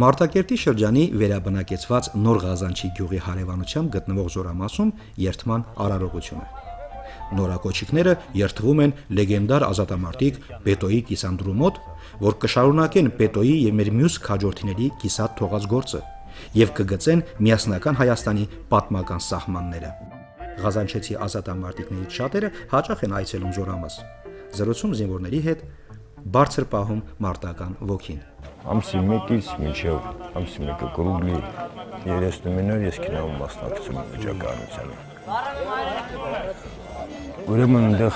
Մարտակերտի շրջանի վերաբնակեցված Նոր Ղազանչի գյուղի հարևանությամբ գտնվող Զորամասում երթման արարողություն է։ Նորակոչիկները երթվում են լեգենդար ազատամարտիկ Պետոյի կիսանդրու մոտ, որ կշարունակեն Պետոյի եւ մեր մյուս քաջորդիների կիսատ թողած գործը եւ կգծեն միասնական Հայաստանի պատմական սահմանները։ Ղազանչեցի ազատամարտիկներից շատերը հաճախ են այցելում Զորամաս, զրուցում զինվորների հետ, բարձր պահում մարտական ոգին։ Ամսի 1-ից մինչև ամսի 1-ը կրուգլի 39-ով ես կինոյում մասնակցում եմ վիճակահանությանը։ Ուրեմն այնտեղ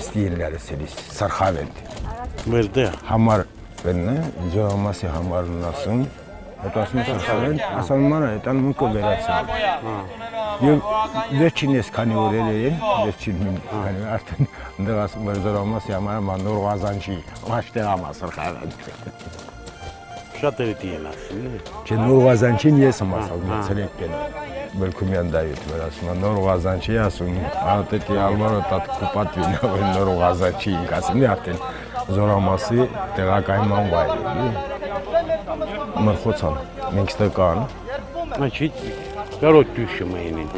ստիլներս էլիս սարխավենտ։ Մերդե Համար բենը Զորամասի համարն ասում, հետո ասում եմ սարխավենտ, ասում եմ այդան մուկը վերացել։ Եվ վերջին ես քանի օրեր են, վերջին քանի արդեն այնտեղ ասում եմ Զորամասի համարը Նոր Ղազանչի, մաշտեղամա սարխավենտ։ Շատերի են ասում։ Չէ, Նոր Ղազանչին ես եմ ասում, ցելեք են։ Բելքումյան դայուտ վեր ասում եմ, Նոր Ղազանչի ասում, ատետի ալմարը տատ կուպատ վինավ են Նոր Ղազանչի ինք ասում, արդեն Զորամասի տեղակայման վայր է։ Մրխոցան, մենք ստեկան։ Значит, коротко մայինին։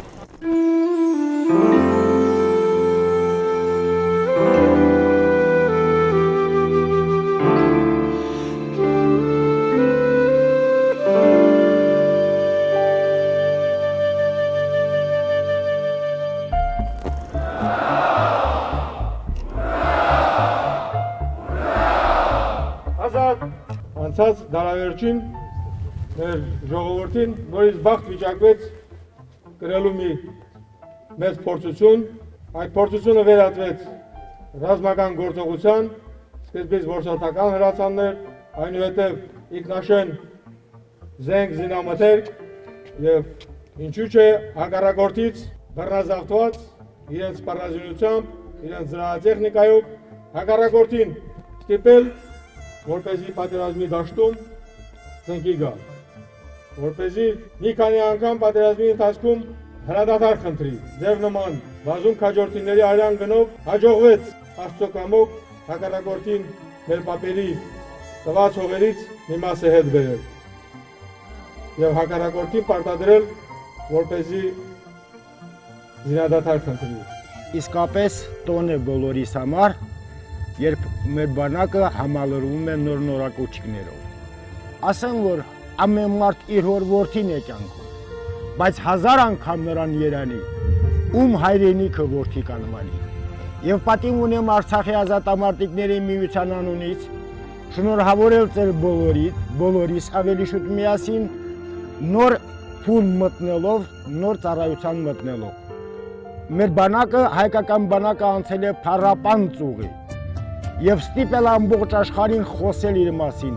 Անցած դարավերջին մեր ժողովրդին նորից բախտ վիճակվեց կրելու մի մեծ փորձություն, այդ փորձությունը վերածվեց ռազմական գործողության, սկզբից որսորդական հրացաններ, այնուհետև ինքնաշեն զենք զինամթերք եւ ինչու՞ չէ հակառակորդից բռնազավթված իրենց սպառազինությամբ, իրենց զրահատեխնիկայով հակառակորդին ստիպել որպեսզի պատերազմի դաշտում ծնկի գա, որպեսզի մի քանի անգամ պատերազմի ընթացքում հրադադար խնդրի, ձեր նման բազում քաջորդիների արյան գնով հաջողվեց Աստծո կամոք հակառակորդին մեր պապերի տված հողերից մի մասը հետ բերել եւ հակառակորդին պարտադրել, որպեսզի զինադադար խնդրի։ Իսկապես տոն է բոլորիս համար, երբ մեր բանակը համալրվում է նոր նորակոչիկներով։ Ասեմ, որ ամեն մարդ իր հոր որդին է կյանքում, բայց 1000 անգամ նրան երանի, ում հայրենիքը որդի կանվանի։ Եվ պատիվ ունեմ Արցախի ազատամարտիկների միության անունից, շնորհավորել ձեր բոլորիս ավելի շուտ միասին, նոր փուլ մտնելով, նոր ծառայության մտնելով։ Մեր բանակը, հայկական բանակը անցել է փառապան ծուղի, եւ ստիպել ամբողջ աշխարհին խոսել իր մասին։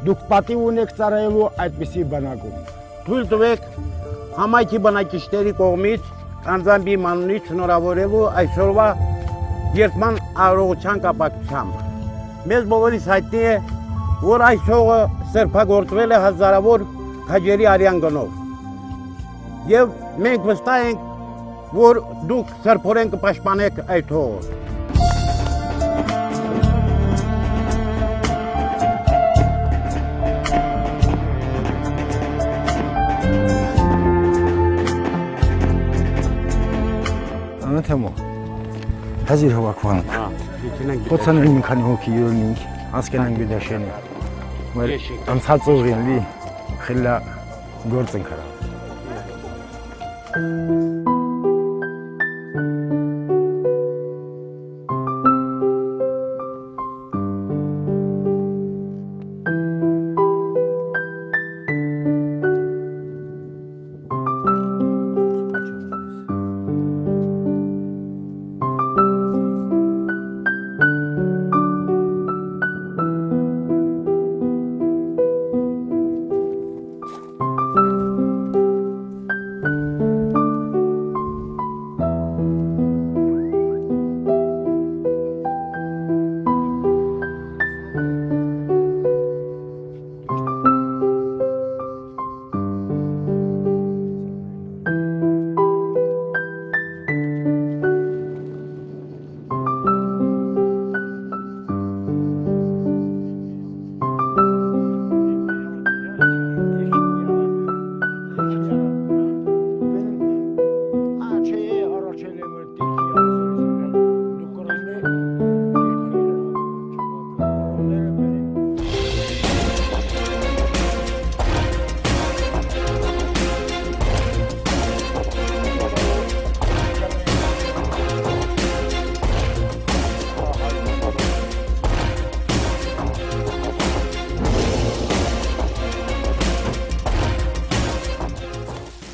Դուք պատիվ ունեք ծառայելու այդպիսի բանակում։ Թույլ տվեք համայնքի բնակիչների կողմից անձամբ իմ անունից շնորհավորելու այսօրվա երթման արարողության կապակցությամբ։ Մեզ բոլորիս հայտնի է, որ այս հողը սրբագործվել է հազարավոր քաջերի արյան գնով։ Եվ մենք վստահ ենք, որ դուք սրբորեն կպաշտպանեք այդ հողը։ Թեմո, հազիր հովակվան, խոցան են մի քանի հոգի յորնինք, ասկեն են գդաշենի, մեր անցած ուղին լի խիլա գործ են կրավ։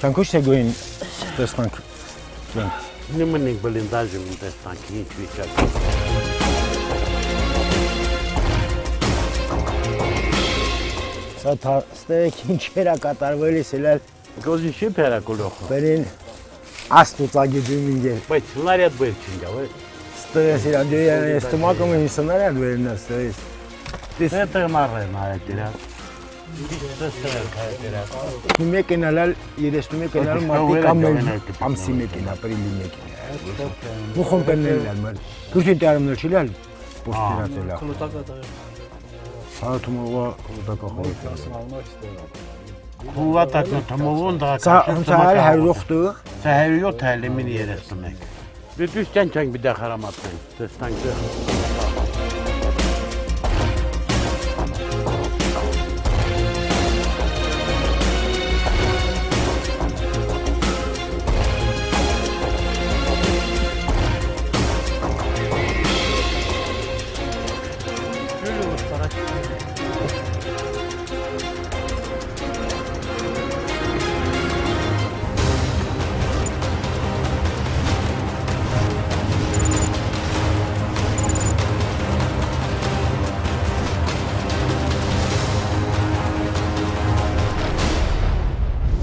Ճանկուշ է գույն տեսնանք։ Նման ենք բլինդաժում տեսանք ինչ վիճակ։ Սա ստեյք ինչեր է կատարվել իսել Գոզի շիփ era գլոխը։ բերին աստուծագիդում ինգեր։ Բայց լարիատ բեր չինգա, վայ։ Ստեյս իրան դերան ստոմակում ինսանար են վերնա ստեյս։ Դե մարը մարը դիրա։ Մեկենալ 31 մարտի կամ ամսի մեկին ապրիլի մեկին։ Բուխոն կներել մար։ Դուք ինտերնետ չիլալ պոստիրացելա։ Հաթումովա կուտակա խորը։ Քուվատա թմովոն դա Սա անցալ հայրոխտը։ Սա հայրյոթ հայլի մինի երեստնեք։ Դու ճանչանք բիդա խարամատեն։ Տեսանք դե։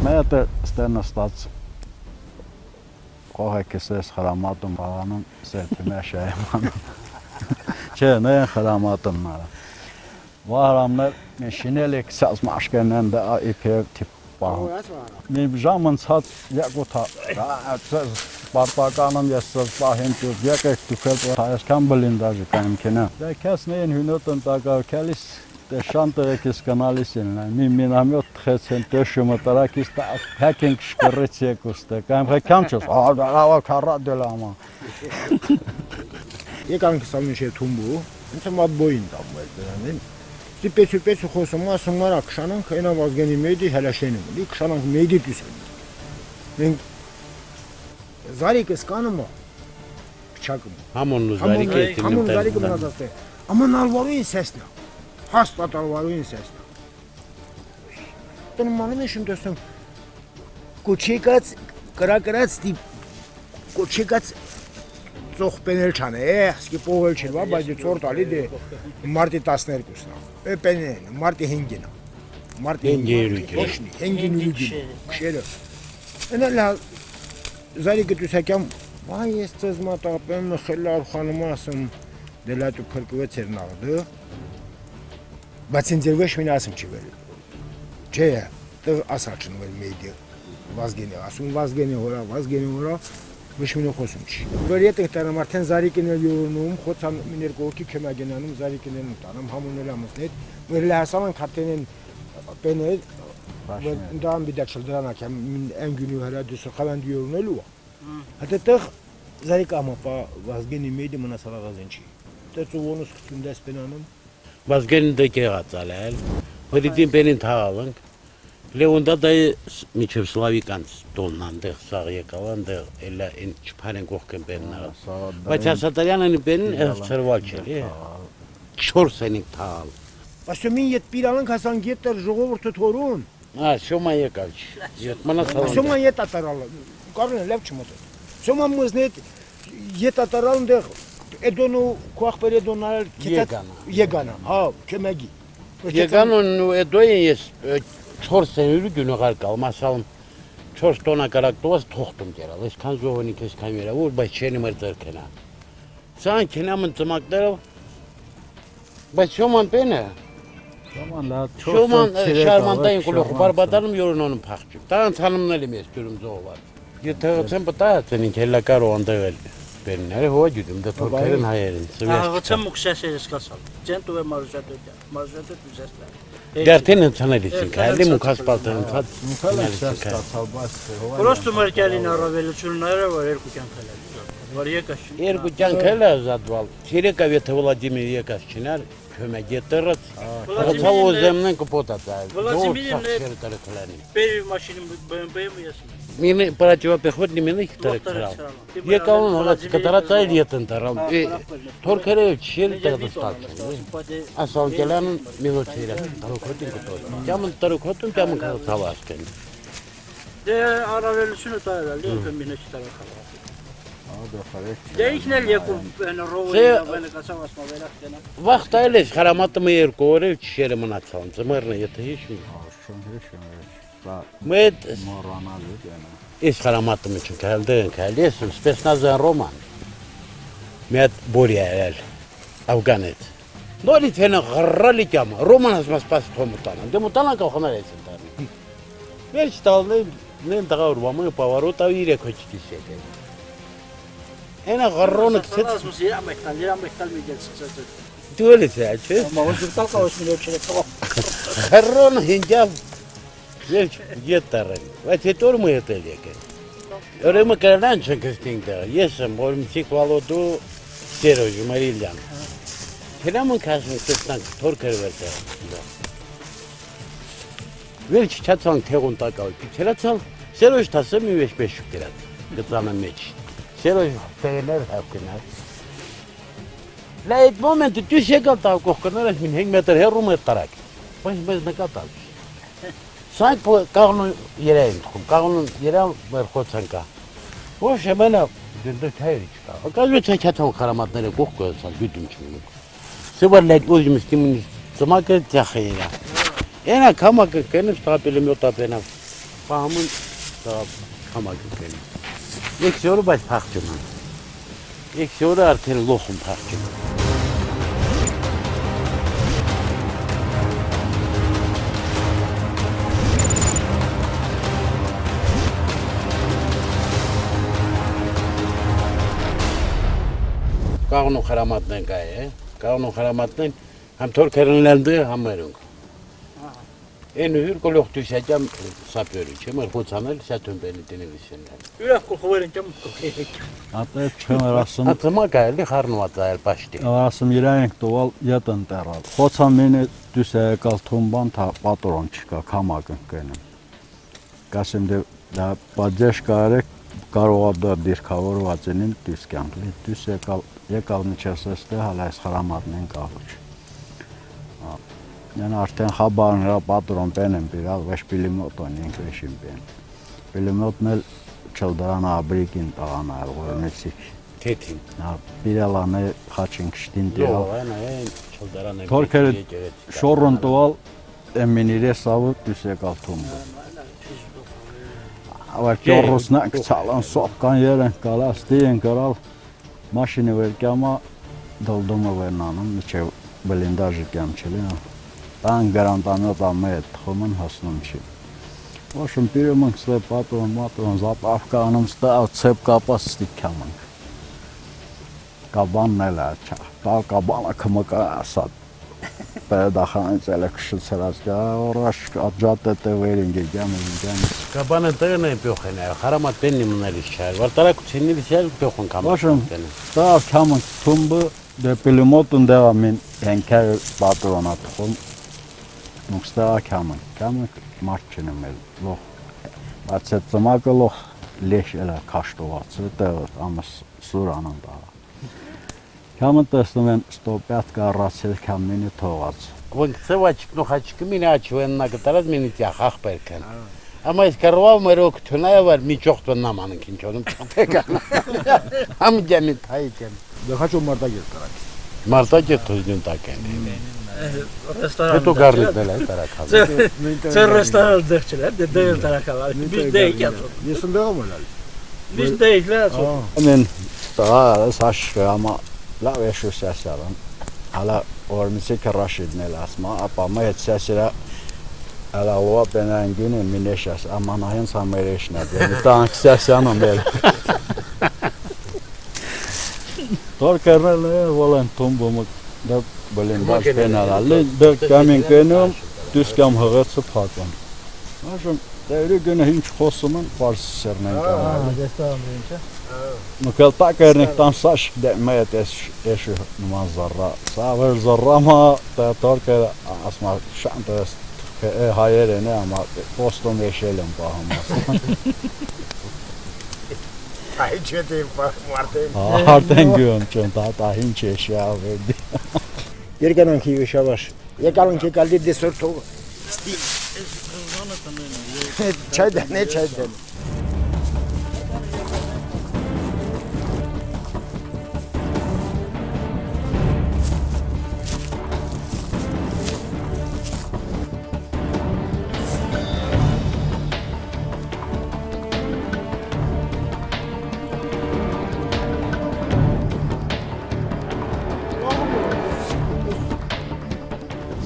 Մետը ստենստաց կողեկեսես խրամատում բաղանում սերպի մեշայեմանում չէ նեն խրամատում նարը վահրամներ մեն շինել եք սազ մաշկենեն դա իպեր տիպ բաղում մեն ժամն ցած յակոթա պարտականում ես սազ պահեմ ճուտ յակեք դուքել հայասքան բլինդաժի կանեմ կենա դա կես նեն հյունոտն տակավ կելիս Դե շանտերեկից կանալիս են, մի մինամյոտ թխեցեն տեշումը տրակից հակենք շկրեց եկուստը, կայմ հեքանչով, աղա քարա դելամա։ Եկանք սամիշ է թումբու, ինձ մատ բոյին տամվել դրանին։ Սիպեցու խոսում ասումնարա կշանանք, այնա վազգենի մեյդի հելաշենում, լի կշանանք մեյդի տուսեն։ Մենք զարիկս կանումը, կչակում։ Համոն ու զարիկը Համոն զարիկը մնացած է, աման ալվարույն սեսնա, հաստատ ալվարույն սեսնա։ Տնմանում eshim տեսնում, կոչեկած, կրակրած տիպ, կոչեկած ծոխպենել չան է, սկի պողել չեր, բայց ծոր տալի դե մարտի 12-ն է, պենեն, մարտի 5-ն է, մարտի 5-ն, 5-ն ուրուգին, կշերը։ Ենալ զարիկը տուսակյամ, վայ ես ծեզ մատապեմ, խելար խանումը ասում, դելատու կրկվեց էր նաղդը, բայց ինձ երվեշ մին ասում չի վերել։ Չէ, տղ ասաչն վել մեյդի, վազգենի, ասում վազգենի հորա, վշմինը խոսում չի։ Որ ետ եղտարամ արդեն զարիկին էլ յորնում, խոցան միներ կողքի կեմագենանում, զարիկին էլ ուտանում, համոնել ամուսնետ, որ լահասաման կարտեն են պենել, դան բիդակ շլդրանակ, են գյունի հրա դուսը խավանդ յորնելու, հատը տղ զարիկ ամապա վազգենի մեյդի մնասալաղազեն չի։ Տեծու ոնուս խտում դես պենանում, Վազգենին դե կեղացալ էլ, հորիտին պենին թաղալանք, Լեոնդա դա միջև սլավիկանց տոննան դեղ սաղ եկավան դեղ էլա են չպարեն կողքեն պեննաղը, բայց ասատարյանն պենին էս ծրվալ չել, 4 ենիք թաղալ։ Ասյոմին ետ պիրանանք հասան գետեր ժողովորդը թորուն, Սյոմա եկավ չի, ետ մնացալ ասյոման ետ ատարալ, կարուն է լև չմոտել, սյոման մզնետ ետ ատարալ դեղ Էդոնու կողպեր էդոնալ եկանա, հա, կեմեգի։ Եկանուն էդոյին ես 4 սենյուրի գյունողար կալ, մասալում 4 տոնա կարակտովաս թողտում կերալ, այսքան ժողոնիք այսքան մերավոր, բայց չենի մր ծրքենա։ Սան կենամն ծմակներով, բայց շոման պեն է, շոման շարմանտային կուլոխու բարբադանում յորոնոնում պախճում, տան ծանումնելի մեզ գյուրում զողված։ Եթե հղծեմ պտայացեն ինք հելլա կարո անդեղել պենները հոա գյուրում, դա թորքերն հայերին, սվեշ Հղծեմ ու կշեսեր եսկասալ, ճենտ ու է մարուժատոտ ուզեսլա։ Դերթին ընցանելիս ինք, այլի մուքաս պալտը Պրոստու մերկյալին առավելությունները, որ երկու կյանքել է, որ եկաշ։ Երկու կյանքել է զատվալ, չիրեկավ եթե Վլադիմիր եկած չինար, կյոմեգետերըց, հղծավ ոզեմնեն կպոտած այլ, Վլադիմիրին պերի մաշինին BMW-ը եսմ։ Մինի պրատիվապեխոտնի մինի կտրել, եկավուն հողաց կտրած այլ ետ ընտարալ, թորքերը չել տեղդստալ չեն, ասալ կելանն մինոտ չիրակ, տարոքոտին կտոյ, կյամն տարոքոտում, կյամն կհղծավ ասկեն։ Դե առավելությունը տարել է, եկը մինը չտարակալ։ Ադա խարեք։ Դե իքնել եկում են ռովի նավելը կացավ ասմա վերախտենա։ Վաղ տայել ես խրամատը երկու օր չերը մնացան, ծմերն է եթե հիշում։ Աշուն հիշում է։ Սա Մեծ մոռանալու դենա։ Ես խրամատը մեջ կհել դեն կհել ես սպեսնազան ռոման։ Մեծ բորի էլ Աֆգանետ։ Նորից հենա ғռալի կյամ, ռոմանս մաս պաս թոմուտանան, դե մուտանան կողներ ես ընտարնի։ Վերջ տալն նեն տղար վամը պավարոտ ավ իրեք հոչկիս եկել։ Հենա ғռոնը կցեց։ Ասմուս երամ եկտալ մի գել սկսած։ Դու էլ ես է, Մա ոչ տալ կավս մի լոչ չեք։ Խռոնը հինջավ վերջ ետ տարել, բայց հետո մը հետել եկել։ Օրեմը կրանան չնքստին դա, ես եմ որմցիկ վալոդու Սերոժ Մարիլյան։ Հենամն կասում կստանք թորքեր վերտեղ։ Վերջ չացան թեղուն տակալ, պիցերացալ, Սերոժ տասը մի վեշ բեշուկ դրած, գծանը մեջ։ Սերոժ տեղներ հապկնար։ Լա այդ մոմենտը դուս եկալ տավ կողքները մին 5 մետր հեռում է տարակ։ Բայց մեզ նկատալ։ Սանք կաղնու երային թխում, կաղնու երան մեր խոցանքա։ Ոչեմենա դե թայրի չկա։ Ակազմի չաչաթան խրամատները կողքը սալ գյուտում չմնում։ Սեվար լայք ուզում ստիմին ծմակը ծախերա։ Ենա կամակը կենս տապելը մյոտապենա։ Պահամուն կամակը կենս։ Եկ սյորը բայց պախճում են։ Եկ սյորը արդեն լոխում պախճում են։ Կաղնու խրամատն են կայ է, կաղնու խրամատն են համ թորքերն լանդը համ մերունք։ Են հյուր կոլող դուսյատյամ սապյորի չէ, մեր խոցանել սյատում բենի տենևիսյոններ։ Ուրախ կողվերին ճամ կողեք։ Ատե չեմ ասում։ Ատմա կայելի խառնված այլ պաշտի։ Ասում իրանք տոval յետ ընտերալ։ Խոցամինը դուս է եկալ թումբան թա պատորոն չկա կամակն կենեմ։ Կասեմ դա պատժ կարեք կարողա դա դիրքավորված են դուս կյանքլի դուս եկալ միջեսստե հալայս խրամատն են կաղուչ։ ഞാൻ արդեն խաբարն հրա պատրոն պեն եմ բիրալ, վեշ պիլիմոտոն ենք վեշին պեն։ Պիլիմոտն էլ չլդարան աբրիկին տաղան այլ գորնեցիք։ Թեթին։ Բիրալան է խաչին կշտին Լո, տիրալ։ այն այն չլդարան է։ Թորքերը շորուն տուալ էմինիրե սավը դուս եկալ թումբը։ Ավար կյորոսնա կցալան սովկան երեն կալաստի են կրալ մաշինը վերկյամա դոլդոմը վերնանում միջև բլինդաժի կյամ չլին։ Տան գարանտամյոտ ամետ խոմն հասնում չի։ Ոშում պիրում ենք ստե պատրոն զապավկա անում ստա ցեպ կապաս ստիքամ ենք։ Կաբանն էլ է չա։ Տալ կաբանը կմկա ասած։ Պետախանից էլ է քշցրած կա օրաշ աջատը տևերին գեգամ ինքան։ Կաբանը տեղն է պյոխեն է, խարամատ պեննի մնալիս չար, վարտարակությունի վիսյալ պյոխն կամ։ Ոշում տա քամ թումբը դե պիլիմոտն դեղա մին հենքեր պատրոնա թխում։ Մուստա քամը մարդ չնեմ էլ լող բայց այդ ծմակը լող լեշ էլա քաշտոված դա ամս սուրանան դա քամը տեսնում են ստոպյատ կարացել քամինը թողած Ոնք ծավաչիկ նոխաչիկը մինը աչվեննա կտարած մինի տյախ ախպերքեն Ama es karva merok tünaya var mi çok tunamanın kinçonum çapeka. Am gemit hayken. Դեխաչո մարտա գեր կարակ։ Marta getiriyorsun taken. Restoran. Eto garnet bela tarakal. Sen restoran dehçiler de değil tarakalar. Biz değil yapsın. Ես ընդեղում եմ լալ։ Biz değil la. Mən daha saç ama la ve şu seslerin hala ormisi karaşidin elasma apama etsesira ala o benen günü mineşas ama nahin samereşne de tank sesyanım bel. Torkerle volan tombomu da belen baş penalalle de kamin kenum düskam hıgıtsı patron. Aşım devri günü hiç xosumun fars sernen kanal. Restoran deyince. Mükemmel takernikten saç demet eşi manzara. Sağır zarrama da torker asma şantes hayır ne ama poston yaşayalım bahamaz. Ay çeteyim bak Martin. Harden güvüm çünkü daha hiç eşya verdi. Երկանանքի ուշավաշ։ Եկալանքի կալդի դեսոր թող։ Zona tanıyla. Çay.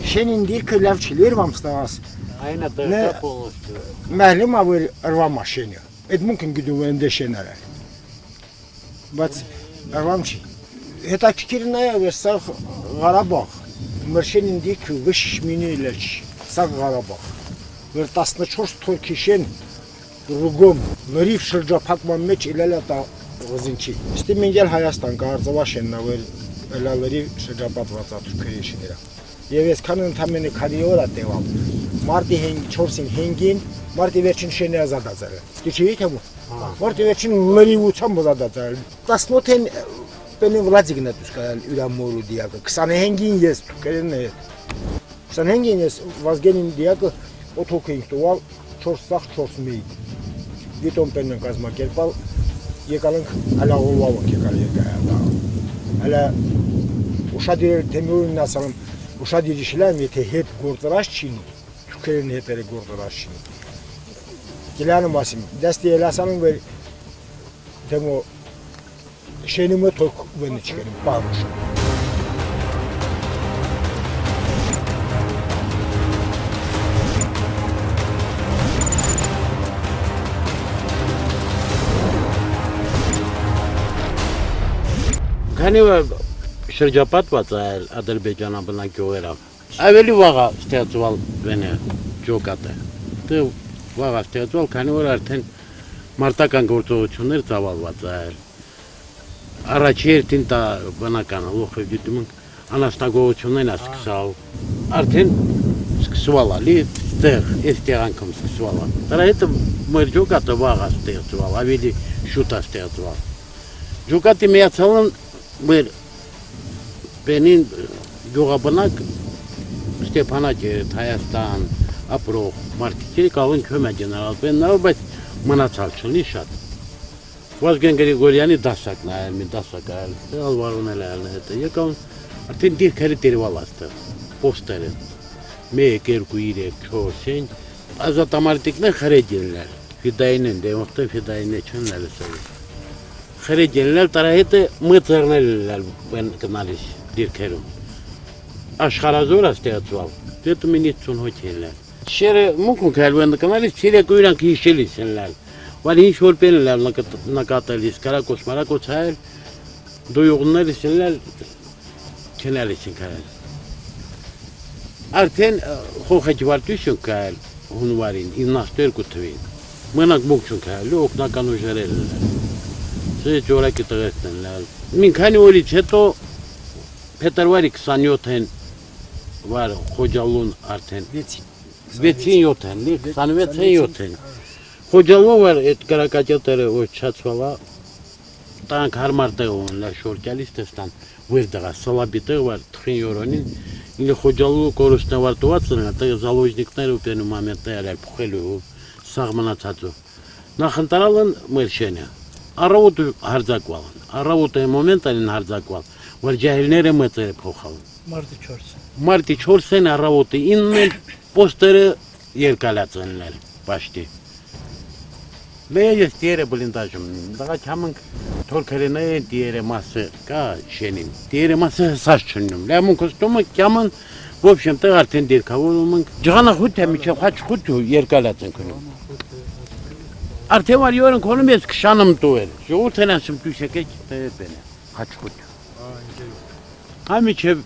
Şenin değil ki levçiler var mısınız? Aynen Ne? da poluştu. Məhlum avır arva maşını. Mümkün güdüvende şenere. Բայց arvam ki. Հետաքրքիրն է որ սա Ղարաբաղ մրշեն ինձ վշմինի լեչ սա Ղարաբաղ որ 14 թուրքիշեն ռուգոմ լրիվ շրջափակման մեջ իլելա տա ղզինչի ստի մենգել Հայաստան կարծվաշեննա որ լալերի շրջապատված թուրքերի շիները եւ այսքան ընդամենը քանի օր է տևալ մարտի 4-ին 5-ին մարտի վերջին շենը ազատացել դիչի թե մարտի վերջին լրիվությամբ ազատացել 18-ին Beni Vladimir сказал, Юрамору диако. Ксанхенгин есть, конечно. Ксанхенгин есть, возгенин диако, отокин туал, чорсах чорсмей. Витом пенен казма керпал, екалын ала олвалын кекал егаяда. Ала ушадир темирин насалым, ушадир işlem yete hep gorduraşçın, Türkiye'nin hepleri gorduraşçın. Kilanım basım, desteği lasanın ve temo Şenime tok beni çıkarım, bağırmış. Քանի որ շրջապատված է ադրբեջանաբնակիներով, ավելի վաղ է ստեղծվել վենը ջոկատը։ Դե վաղ է ստեղծվել, քանի որ արդեն մարտական գործողություններ ծավալված է։ Առաջերտին դա բնական լոխը գիտում ենք անաստագողությունն է սկսալ։ Արդեն սկսվել է, այդտեղ այս տեղանքում սկսվել է։ Դրա հետ մեր ջոկատը վաղ է ստեղծվել, ավելի շուտ է ստեղծվել։ Ջոկատի միացալն մեր բենին գյուղաբնակ Ստեփանակերտ, Հայաստան, ապրող մարդիկի կալին քոմա գեներալ բեննավ, բայց մնացալ չլի շատ։ Վազգեն Գրիգորյանի դասակն է, մի դասակ է, Ալվարոնել է հետը։ Եկան արդեն դիրքերը տերվել աստեղ, պոստերը։ 1, 2, 3, 4, 5 ազատամարտիկներ խրեջելներ։ Ֆիդային են, դեմոստը ֆիդային չեն լսել։ Խրեջելներ տարա հետը մծերնել են կնալիս դիրքերում։ Աշխարհազոր է ստեղծվել։ Դե մինի 50 հոգիներ։ Շերը մուքուն կալվեն կնալիս ցիրեք ուրանք հիշելիս են։ Վար ինչ որ պենլալ նկատելիս կարակոս մարակոս հայել դույողներս են չնալիս են կարել։ Արդեն խոխեջվարտություն կայել հունվարին 92 թվին։ Մենակ մուքչուն կայել օգնական ուժերել են։ Սե ջորակի տղերն են։ Մին քանի օրից հետո փետրվարի 27-ին վար խոջալուն արդեն 6-7-ին, 26-7-ին Խոջալով էր այդ կարակաճետերը ոչացվալա, տանք հարմար տեղ ունենլա շորկյալիս տեստան, վեր դղա, սալաբի տեղ վար թխին յորոնին, ինը խոջալով կորուսնավարտուված են, տեղ զալոժնիկներ ու պենում ամենտեղ էր պուխելու, սաղ մնացածու։ Նախընտարալ են մեր շենը, առավոտ հարձակվալ են, առավոտ է մոմենտ են հարձակվալ, որ ջահիլները մծեր է պոխալ։ Մարդի 4 են առավոտը, ինն պոստերը երկալած են պաշտի։ Լեյս դիերը բլինդաժում, դղա չամենք թորքերենը դիերը մասը կա շենին, դիերը մասը հսաս չնում, լյամուն կստումը կյաման, ոբշեմ տեղ արդեն դիրքավորում ենք, ջղանա խութ է միջև հաչ խութ երկալած ենք ունում։ Արդեն վար յորն կոնում ես կշանım տուեր, ժողուրդ են ասում դույս եկեք տեպեն է, հաչ խութ։ Հա միջև,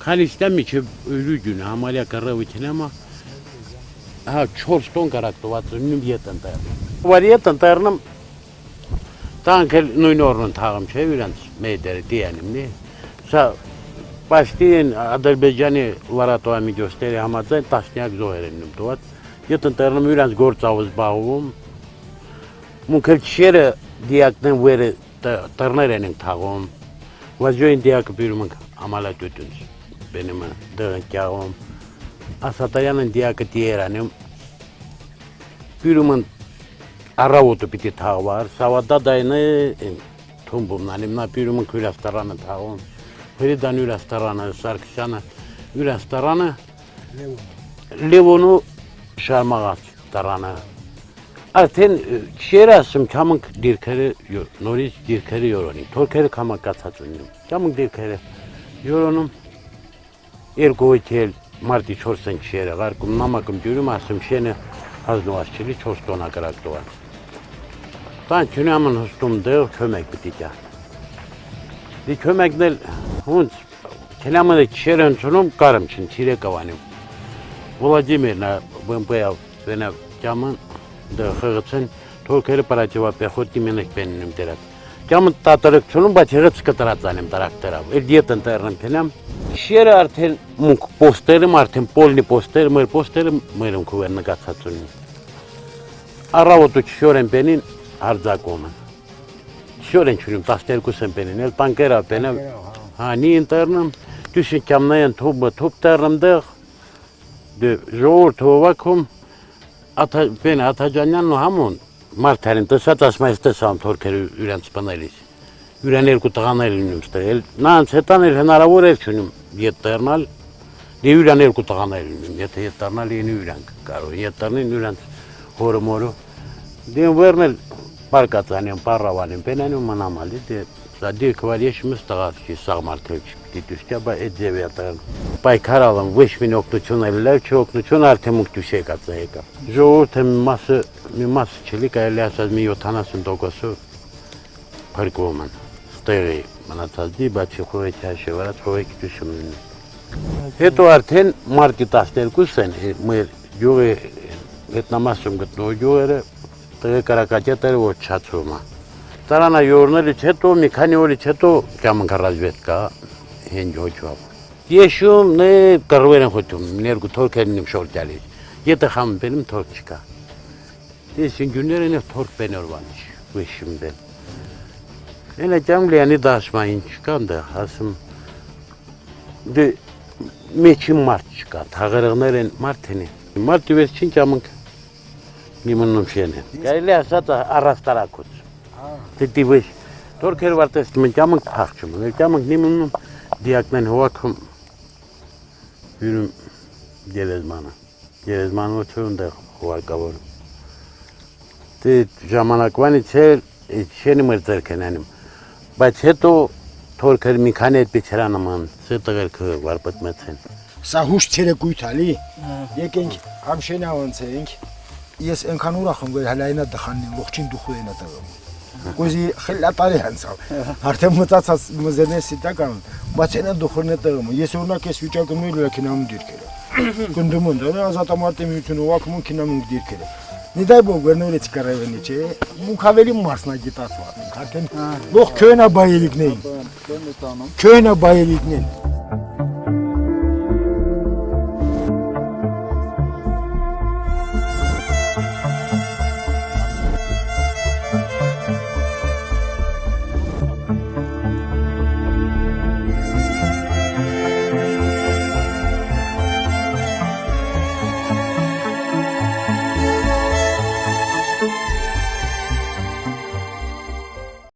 քանիստա միջև ուրու գյուն, համարյա կռավիթին ամա, Հա 4 տոն կարակտոված նույն ետ ընտերնում։ Վար ետ ընտերնում տանք էլ նույն օրն թաղում չէ իրանց մեդերը դիանիմն է։ Սա պաշտին Ադրբեջանի լարատոյամի գոստերի համաձայն տասնյակ զոհեր են նմտված։ Ետ ընտերնում իրանց գործով զբաղվում։ Մունքել չերը դիակնեն վերը տրներ են թաղում։ Վազյոին դիակը բյուրում ենք ամալատույտունց։ Բենիմը դղնկյաղում։ Ասատարյանն դիակը դիերանում Բյուրումն առավոտը պիտի թաղվար, սավադադայնը թումբումն անիմ, նա բյուրումն կյուրաստարանը թաղում, Հրիդան յուրաստարանը, Սարգսյանը յուրաստարանը, Լևոնու շարմաղաց տարանը, արդեն չեր ասում կամնք դիրքերը, նորից դիրքերը յորոնիմ, թորքերը կամակացած ունիմ, կամնք դիրքերը յորոնում, երկու հոյթել մարդի 4 չերը, ғարկում նամակում դյուրում ասում շենը հազնուած չելի 4 տոնա կրակտուան։ Տան չունի ամն հստում դեղ կյոմեկ պիտի կյա։ Դի կյոմեկն էլ հունց, կենամն է չերը հնցունում կարմ չն չիրեք ավանիմ։ Վլադիմիրնա բմպեյավ վենավ կյամն դեղ խղծեն թորքերը պարաճևապեխոտի մենեք պենինում դերատ։ Կյամն տատարықցունում, բայց հեղեց կտրած անիմ տարակտերավ, էլ դիետ ընտերնեմ կենամ։ Շերը արդեն մունք պոստերım, արդեն պոլնի պոստերը, մեր պոստերը մերում կուվեր նկացած ունին։ Առավոտու չոր են պենին արձակում են։ Չոր են չուրիմ 12 են պենին, էլ տանկերա պենեմ, նի ընտերնեմ, դյուսին կյամնային թուբ տերնեմ դեղ, ժողորդ հովակում, պեն աթաջանյանն ու համուն, մարդարին տեսած ասում այս տեսամ թորքերը յուրենց պնելիս, յուրեն երկու տղաներ լինում ստեղել, նանց հետան էլ հնարավոր էր չունիմ ետ տերնալ, դի յուրեն երկու տղաներ լինում, եթե ետ տերնալ ենի յուրենք կարող, ետ տերնին յուրենց հորը մորը, դի վերն էլ պարկացանիմ, պարավանիմ, պենանիմ մնամալի, դի կվար ես մս տղաց չի սաղ մարդել չպիտի դուստյա, բայ էտ ձև յատարան, պայքարալım, ոչ մին օգնություն էլ լավ չի օգնություն արդեն մունք դուշ եկած է եկա։ Ժողորդը մի մասը չելի կայելի ասած մի 70%-ը պրկվում են, ստեղի մնացած դի, բայց խողեքի հաշևարած խողեքի դուշում լինի։ Հետո արդեն մարտի 12 են, մեր յուղի ետնամասում գտնող յուղերը, տեղի կարակատետերը որ չացում է։ Տարանա յորներից հետո, մի քանի օրից հետո կյամնք ռազվետկա հենջ հոչվավ։ Եշում նե կռվեր են խոտում, ներգու թորքերին իմ շորտյալից, եթե խամն բերում թորք չկա։ Դե սինջուներն է թորք բենորվանիչ, վեշում դեն։ Ենա ճամ լյանի դաշմային չկա ընդեղ, ասում, դե մեջի մարդ չկա, թաղերղներ են մարդ են։ Մարդի վես չին ճամնք մի մնում շեն են։ Կայելի ասած առաստարակոց։ Դե վեշ, թորքեր վարտեսնում են ճամնք պախչում են, ճամնք նիմնում դիակնեն հովակում հյուրում գերեզմանը, գերեզմանը ոչում դեղ հովակավորում։ Դե ժամանակվանից էլ շենի մեր ձերք են անում, բայց հետո թորքեր մի քանի հետ պիչերանը ման, սե տղերքը վարպտ մեծ են։ Սա հուշ ցերեկույթ ալի, եկենք համշենա ոնցենք, ես ենքան ուրախ եմ, որ հալայնա դխանին, ողջին դուխու ենա տղում։ Կոզի խելատարի հանցավ, արդեն մծացած մզերներ սիտական, բայց ենա դուխուրն է տղում, ես օրնակ ես վիճակում էլ ուրակինամում դիրքերը։ Կնդում են, դա ազատամարտի միություն ուղակում կինամում դիրքերը։ Նիդայ բող վերնորից կռևենի չէ, մունք ավելի մարսնագիտացված ենք, արդեն լող քյոնա բայելիկնեին, քյոնա բայելիկնեին։